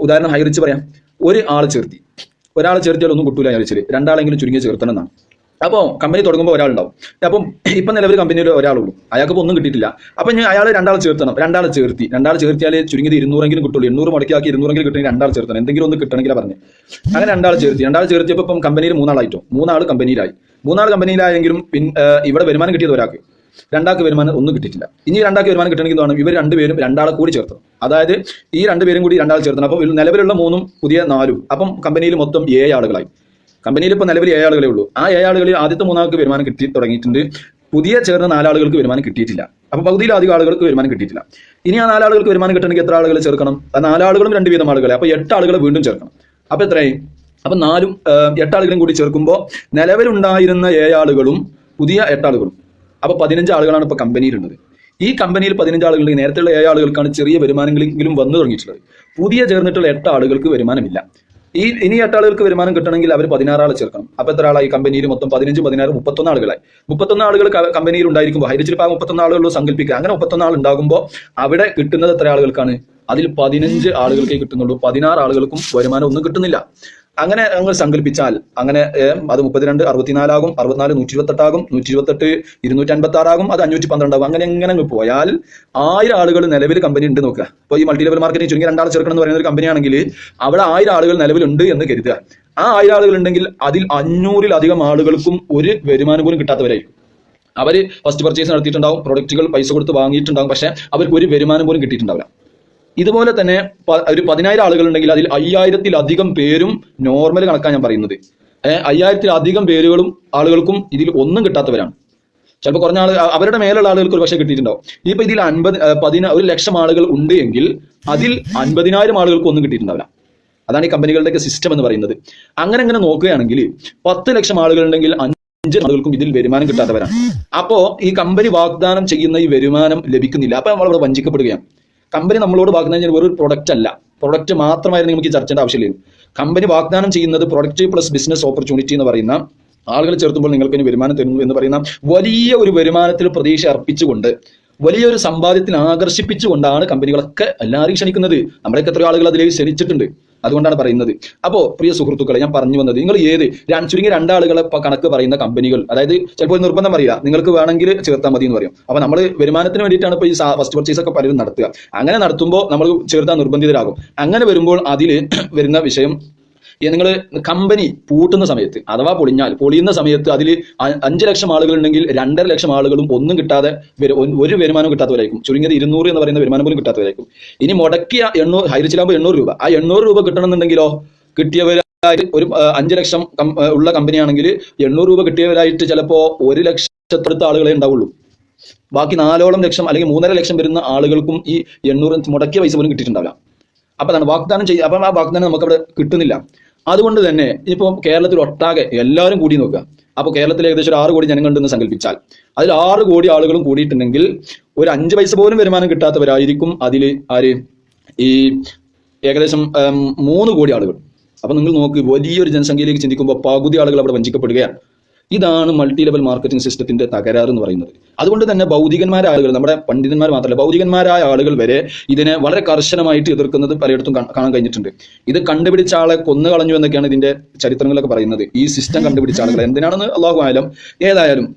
ഉദാഹരണം ഹൈറിച്ച് പറയാം. ഒരാളെ ചേർത്തിയാൽ ഒന്നും കിട്ടൂല ഹൈറിച്ചിൽ, രണ്ടാളെങ്കിലും ചുരുങ്ങി ചേർത്തണം എന്നാണ്. അപ്പോൾ കമ്പനി തുടങ്ങുമ്പോൾ ഒരാളുണ്ടാവും. അപ്പം ഇപ്പം നിലവിൽ കമ്പനിയിൽ ഒരാളുള്ളൂ, അയാൾക്ക് ഒന്നും കിട്ടിയിട്ടില്ല. അപ്പം ഞാൻ അയാൾ രണ്ടാൾ ചേർത്തണം. രണ്ടാൾ ചേർത്തിയാൽ ചുരുങ്ങിയത് 200 കിട്ടുള്ളൂ. 200 മുടക്കിയാക്കി 200 കിട്ടണമെങ്കിൽ രണ്ടാൾ ചേർത്തണം, എന്തെങ്കിലും ഒന്ന് കിട്ടണമെങ്കിലാണ് പറഞ്ഞത്. അങ്ങനെ രണ്ടാൾ ചേർത്തിയപ്പോൾ ഇപ്പം കമ്പനിയിൽ 3 ആളായിട്ടോ, 3 ആൾ കമ്പനിയിലായി. 3 ആൾ കമ്പനിയിലായെങ്കിലും ഇവിടെ വരുമാനം കിട്ടിയത് ഒരാൾക്ക്, രണ്ടാൾക്ക് വരുമാനം ഒന്നും കിട്ടിയിട്ടില്ല. ഇനി രണ്ടാൾക്ക് വരുമാനം കിട്ടണമെങ്കിൽ വേണം ഇവർ രണ്ടുപേരും രണ്ടാളെ കൂടി ചേർത്തണം. അതായത് ഈ രണ്ടുപേരും കൂടി രണ്ടാൾ ചേർത്തണം. അപ്പോൾ നിലവിലുള്ള 3 പുതിയ 4, അപ്പം കമ്പനിയിൽ മൊത്തം 7 ആളുകളായി. കമ്പനിയിൽ ഇപ്പോൾ നിലവിൽ 7 ആളുകളേ ഉള്ളൂ. ആ 7 ആളുകളിൽ ആദ്യത്തെ 3 ആൾക്ക് വരുമാനം കിട്ടി തുടങ്ങിയിട്ടുണ്ട്. പുതിയ ചേർന്ന 4 ആളുകൾക്ക് വരുമാനം കിട്ടിയിട്ടില്ല. അപ്പോൾ പകുതിയിലധികം ആളുകൾക്ക് വരുമാനം കിട്ടിയിട്ടില്ല. ഇനി ആ 4 ആളുകൾക്ക് വരുമാനം കിട്ടണമെങ്കിൽ എത്ര ആളുകൾ ചേർക്കണം? ആ 4 ആളുകളും 2 വീതം ആളുകളെ, അപ്പോൾ 8 ആളുകൾ വീണ്ടും ചേർക്കണം. അപ്പോൾ എത്രയായി? അപ്പം 4ഉം 8 ആളുകളും കൂടി ചേർക്കുമ്പോൾ നിലവിലുണ്ടായിരുന്ന 7 ആളുകളും പുതിയ 8 ആളുകളും, അപ്പോൾ 15 ആളുകളാണ് ഇപ്പോൾ കമ്പനിയിലുള്ളത്. ഈ കമ്പനിയിൽ 15 ആളുകളുടെ നേരത്തെയുള്ള 7 ആളുകൾക്കാണ് ചെറിയ വരുമാനങ്ങളെങ്കിലും വന്നു തുടങ്ങിയിട്ടുള്ളത്. പുതിയ ചേർന്നിട്ടുള്ള 8 ആളുകൾക്ക് വരുമാനമില്ല. ഇനി 8 ആളുകൾക്ക് വരുമാനം കിട്ടണമെങ്കിൽ അവർ 16 ആളെ ചേർക്കണം. അപ്പോൾ എത്ര ആളായി? കമ്പനിയിൽ മൊത്തം 15, 16, 31 ആളുകളായി. 31 ആളുകൾ കമ്പനിയിൽ ഉണ്ടായിരിക്കുമ്പോൾ ഹൈറിച്ചിൽ 31 ആളുകളോ സങ്കല്പിക്കുക. അങ്ങനെ 31 ആൾ ഉണ്ടാകുമ്പോൾ അവിടെ കിട്ടുന്നത് എത്ര ആളുകൾക്കാണ്? അതിൽ 15 ആളുകൾക്കേ കിട്ടുന്നുള്ളൂ. 16 ആളുകൾക്കും വരുമാനം ഒന്നും കിട്ടുന്നില്ല. അങ്ങനെ ഞങ്ങൾ സങ്കല്പിച്ചാൽ അങ്ങനെ അത് 32 64 ആകും, 64 128 ആകും, 128 256 ആകും, അത് 512 ആകും. അങ്ങനെ പോയാൽ 1000 ആളുകൾ നിലവിൽ കമ്പനി ഉണ്ട് നോക്കുക. ഇപ്പോൾ ഈ മൾട്ടി ലെവൽ മാർക്കറ്റിംഗ് ചുരുങ്ങി 2 ആൾ ചേർക്കണം എന്ന് പറയുന്ന ഒരു കമ്പനിയാണെങ്കിൽ അവിടെ 1000 ആളുകൾ നിലവിലുണ്ട് എന്ന് കരുതുക. ആ 1000 ആളുകൾ ഉണ്ടെങ്കിൽ അതിൽ 500-ലധികം ആളുകൾക്കും ഒരു വരുമാനം പോലും കിട്ടാത്തവരായിരിക്കും. അവർ ഫസ്റ്റ് പർച്ചേസ് നടത്തിയിട്ടുണ്ടാവും, പ്രൊഡക്റ്റുകൾ പൈസ കൊടുത്ത് വാങ്ങിയിട്ടുണ്ടാവും, പക്ഷേ അവർക്ക് ഒരു വരുമാനം പോലും കിട്ടിയിട്ടുണ്ടാവില്ല. ഇതുപോലെ തന്നെ ഒരു 10,000 ആളുകൾ ഉണ്ടെങ്കിൽ അതിൽ 5000-ലധികം പേരും നോർമൽ കണക്കാൻ ഞാൻ പറയുന്നത്. 5000-ലധികം ആളുകൾക്കും ഇതിൽ ഒന്നും കിട്ടാത്തവരാണ്. ചിലപ്പോൾ കുറഞ്ഞ ആൾ അവരുടെ മേലുള്ള ആളുകൾക്ക് ഒരു പക്ഷേ കിട്ടിയിട്ടുണ്ടാവും. ഇപ്പൊ ഇതിൽ 1,00,000 ആളുകൾ ഉണ്ട് എങ്കിൽ അതിൽ 50,000 ആളുകൾക്ക് ഒന്നും കിട്ടിയിട്ടുണ്ടാവില്ല. അതാണ് ഈ കമ്പനികളുടെയൊക്കെ സിസ്റ്റം എന്ന് പറയുന്നത്. അങ്ങനെ നോക്കുകയാണെങ്കിൽ 10 ലക്ഷം ആളുകൾ ഉണ്ടെങ്കിൽ 5 ആളുകൾക്കും ഇതിൽ വരുമാനം കിട്ടാത്തവരാണ്. അപ്പോ ഈ കമ്പനി വാഗ്ദാനം ചെയ്യുന്ന ഈ വരുമാനം ലഭിക്കുന്നില്ല. അപ്പൊ നമ്മളവിടെ വഞ്ചിക്കപ്പെടുകയാണ്. കമ്പനി നമ്മളോട് വാഗ്ദാനം ചെയ്യുന്ന ഒരു പ്രൊഡക്റ്റ് അല്ല, പ്രൊഡക്റ്റ് മാത്രമായിരുന്നു നമുക്ക് ചർച്ച ചെയ്യേണ്ട ആവശ്യമില്ല. കമ്പനി വാഗ്ദാനം ചെയ്യുന്നത് പ്രൊഡക്റ്റ് പ്ലസ് ബിസിനസ് ഓപ്പർച്യൂണിറ്റി എന്ന് പറയുന്ന ആളുകൾ ചേർത്തുമ്പോൾ നിങ്ങൾക്ക് ഇനി വരുമാനം തരുന്നു എന്ന് പറയുന്ന വലിയ ഒരു വരുമാനത്തിൽ പ്രതീക്ഷ അർപ്പിച്ചുകൊണ്ട് വലിയൊരു സമ്പാദ്യത്തിന് ആകർഷിപ്പിച്ചുകൊണ്ടാണ് കമ്പനികളൊക്കെ എല്ലാവരെയും ക്ഷണിക്കുന്നത്. നമ്മളൊക്കെ എത്രയോ ആളുകൾ അതിലേക്ക് ക്ഷണിച്ചിട്ടുണ്ട്. അതുകൊണ്ടാണ് പറയുന്നത്. അപ്പോൾ പ്രിയ സുഹൃത്തുക്കളെ, ഞാൻ പറഞ്ഞു വന്നത് നിങ്ങൾ ചുരുങ്ങിയ 2 ആളുകളെ കണക്ക് പറയുന്ന കമ്പനികൾ, അതായത് ചിലപ്പോൾ നിർബന്ധം അറിയില്ല, നിങ്ങൾക്ക് വേണമെങ്കിൽ ചേർത്താൽ മതി എന്ന് പറയും. അപ്പോൾ നമ്മൾ വരുമാനത്തിന് വേണ്ടിയിട്ടാണ് ഇപ്പോൾ ഈ ഫസ്റ്റ് പർച്ചേസ് ഒക്കെ പലരും നടത്തുക. അങ്ങനെ നടത്തുമ്പോൾ നമ്മൾ ചേർത്താൻ നിർബന്ധിതരാകും. അങ്ങനെ വരുമ്പോൾ അതിൽ വരുന്ന വിഷയം, നിങ്ങൾ കമ്പനി പൂട്ടുന്ന സമയത്ത് അഥവാ പൊളിയുന്ന സമയത്ത് അതിൽ 5 ലക്ഷം ആളുകൾ ഉണ്ടെങ്കിൽ 2.5 ലക്ഷം ആളുകളും ഒന്നും കിട്ടാതെ ഒരു വരുമാനം കിട്ടാത്തവരായിരിക്കും. ചുരുങ്ങിയത് 200 എന്ന് പറയുന്ന വരുമാനം പോലും കിട്ടാത്തവരായിരിക്കും. ഇനി മുടക്കിയ 800 ഹൈറിച്ചിലാകുമ്പോൾ 800 രൂപ, ആ 800 രൂപ കിട്ടണമെന്നുണ്ടെങ്കിലോ കിട്ടിയവരായിട്ട് ഒരു 5 ലക്ഷം ഉള്ള കമ്പനിയാണെങ്കിൽ 800 രൂപ കിട്ടിയവരായിട്ട് ചിലപ്പോൾ 1 ലക്ഷത്തടുത്ത ആളുകളെ ഉണ്ടാവുള്ളൂ. ബാക്കി 4 ലക്ഷം അല്ലെങ്കിൽ 3.5 ലക്ഷം വരുന്ന ആളുകൾക്കും ഈ 800 മുടക്കിയ പൈസ പോലും കിട്ടിയിട്ടുണ്ടാവില്ല. അപ്പോൾ അതാണ് വാഗ്ദാനം ചെയ്യുക. അപ്പം ആ വാഗ്ദാനം നമുക്കവിടെ കിട്ടുന്നില്ല. അതുകൊണ്ട് തന്നെ ഇപ്പോൾ കേരളത്തിൽ ഒട്ടാകെ എല്ലാവരും കൂടി നോക്കുക. അപ്പോൾ കേരളത്തിൽ ഏകദേശം ഒരു 6 കോടി ജനങ്ങളുണ്ടെന്ന് സങ്കല്പിച്ചാൽ അതിൽ 6 കോടി ആളുകളും കൂടിയിട്ടുണ്ടെങ്കിൽ ഒരു 5 പൈസ പോലും വരുമാനം കിട്ടാത്തവരായിരിക്കും അതിൽ ഈ ഏകദേശം 3 കോടി ആളുകൾ. അപ്പോൾ നിങ്ങൾ നോക്ക്, വലിയൊരു ജനസംഖ്യയിലേക്ക് ചിന്തിക്കുമ്പോൾ പകുതി ആളുകൾ അവിടെ വഞ്ചിക്കപ്പെടുകയാണ്. ഇതാണ് മൾട്ടി ലെവൽ മാർക്കറ്റിംഗ് സിസ്റ്റത്തിന്റെ തകരാറ് എന്ന് പറയുന്നത്. അതുകൊണ്ട് തന്നെ ഭൗതികന്മാരായ ആളുകൾ, നമ്മുടെ പണ്ഡിതന്മാർ മാത്രമല്ല ഭൗതികന്മാരായ ആളുകൾ വരെ ഇതിനെ വളരെ കർശനമായിട്ട് എതിർക്കുന്നത് പലയിടത്തും കാണാൻ കഴിഞ്ഞിട്ടുണ്ട്. ഇത് കണ്ടുപിടിച്ച ആളെ കൊന്നു കളഞ്ഞു എന്നൊക്കെയാണ് ഇതിന്റെ ചരിത്രങ്ങളൊക്കെ പറയുന്നത്. ഈ സിസ്റ്റം കണ്ടുപിടിച്ച ആളുകൾ എന്തിനാണെന്ന് അള്ളാഹു ആയാലും. ഏതായാലും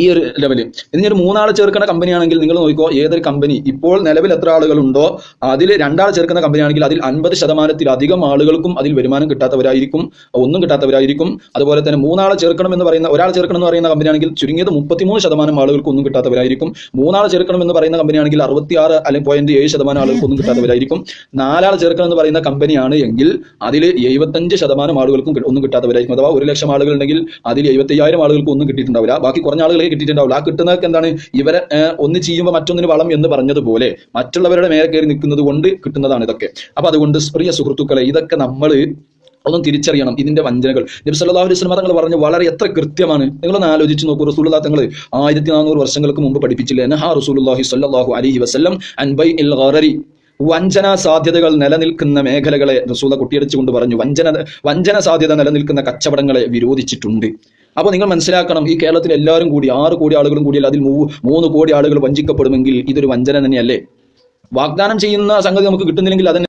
ഈ ഒരു ലെവല് ഇനി ഒരു 3 ആൾ ചേർക്കുന്ന കമ്പനിയാണെങ്കിൽ നിങ്ങൾ നോക്കിക്കോ, ഏതൊരു കമ്പനി ഇപ്പോൾ നിലവിൽ എത്ര ആളുകളുണ്ടോ അതിൽ 2 ആൾ ചേർക്കുന്ന കമ്പനിയാണെങ്കിൽ അതിൽ 50%-ലധികം ആളുകൾക്കും അതിൽ വരുമാനം കിട്ടാത്തവരായിരിക്കും, ഒന്നും കിട്ടാത്തവരായിരിക്കും. അതുപോലെ തന്നെ 3 ആളെ ചേർക്കണം എന്ന് പറയുന്ന, ഒരാൾ ചേർക്കണം എന്ന് പറയുന്ന കമ്പനിയാണെങ്കിൽ ചുരുങ്ങിയത് 33% ആളുകൾക്ക് ഒന്നും കിട്ടാത്തവരായിരിക്കും. 3 ആൾ ചേർക്കണം എന്ന് പറയുന്ന കമ്പനിയാണെങ്കിൽ 66 അല്ലെങ്കിൽ 0.7% ആളുകൾക്ക് ഒന്നും കിട്ടാത്തവരായിരിക്കും. 4 ആൾ ചേർക്കണം എന്ന് പറയുന്ന കമ്പനിയാണ് എങ്കിൽ അതിൽ 75% ആളുകൾക്കും ഒന്നും കിട്ടാത്തവരായിരിക്കും. അഥവാ 1 ലക്ഷം ആളുകൾ ഉണ്ടെങ്കിൽ അതിൽ 75,000 ആളുകൾക്ക് ഒന്നും കിട്ടിയിട്ടുണ്ടാവില്ല. ബാക്കി കുറഞ്ഞ ആളുകളെ കിട്ടിയിട്ടുണ്ടാവില്ല. ആ കിട്ടുന്നതൊക്കെ എന്താണ്? ഇവരെ ഒന്ന് ചെയ്യുമ്പോൾ മറ്റൊന്നിന് വളം എന്ന് പറഞ്ഞതുപോലെ മറ്റുള്ളവരുടെ മേലെ കയറി നിൽക്കുന്നത് കൊണ്ട് കിട്ടുന്നതാണ് ഇതൊക്കെ. അപ്പൊ അതുകൊണ്ട് പ്രിയ സുഹൃത്തുക്കളെ, ഇതൊക്കെ നമ്മൾ ഒന്നും തിരിച്ചറിയണം. ഇതിന്റെ വഞ്ചനകൾ നബി സല്ലല്ലാഹു അലൈഹി വസല്ലം തങ്ങൾ പറഞ്ഞു വളരെ എത്ര കൃത്യമാണ്. നിങ്ങളൊന്ന് ആലോചിച്ച് നോക്കൂ. റസൂലുള്ളാഹി തങ്ങൾ 1400 വർഷങ്ങൾക്ക് മുമ്പ് പഠിപ്പിച്ചില്ലേ, നഹാ റസൂലുള്ളാഹി സ്വല്ലല്ലാഹു അലൈഹി വസല്ലം അൻ ബൈഇൽ ഗറരി, വഞ്ചന സാധ്യതകൾ നിലനിൽക്കുന്ന മേഖലകളെ റസൂല കുട്ടിയടിച്ചുകൊണ്ട് പറഞ്ഞു. വഞ്ചന സാധ്യത നിലനിൽക്കുന്ന കച്ചവടങ്ങളെ വിരോധിച്ചിട്ടുണ്ട്. അപ്പോൾ നിങ്ങൾ മനസ്സിലാക്കണം, ഈ കേരളത്തിൽ എല്ലാവരും കൂടി 6 കോടി ആളുകളും കൂടിയാൽ അതിൽ 3 കോടി ആളുകൾ വഞ്ചിക്കപ്പെടുമെങ്കിൽ ഇതൊരു വഞ്ചന തന്നെയല്ലേ? വാഗ്ദാനം ചെയ്യുന്ന സംഗതി നമുക്ക് കിട്ടുന്നില്ലെങ്കിൽ അതന്നെ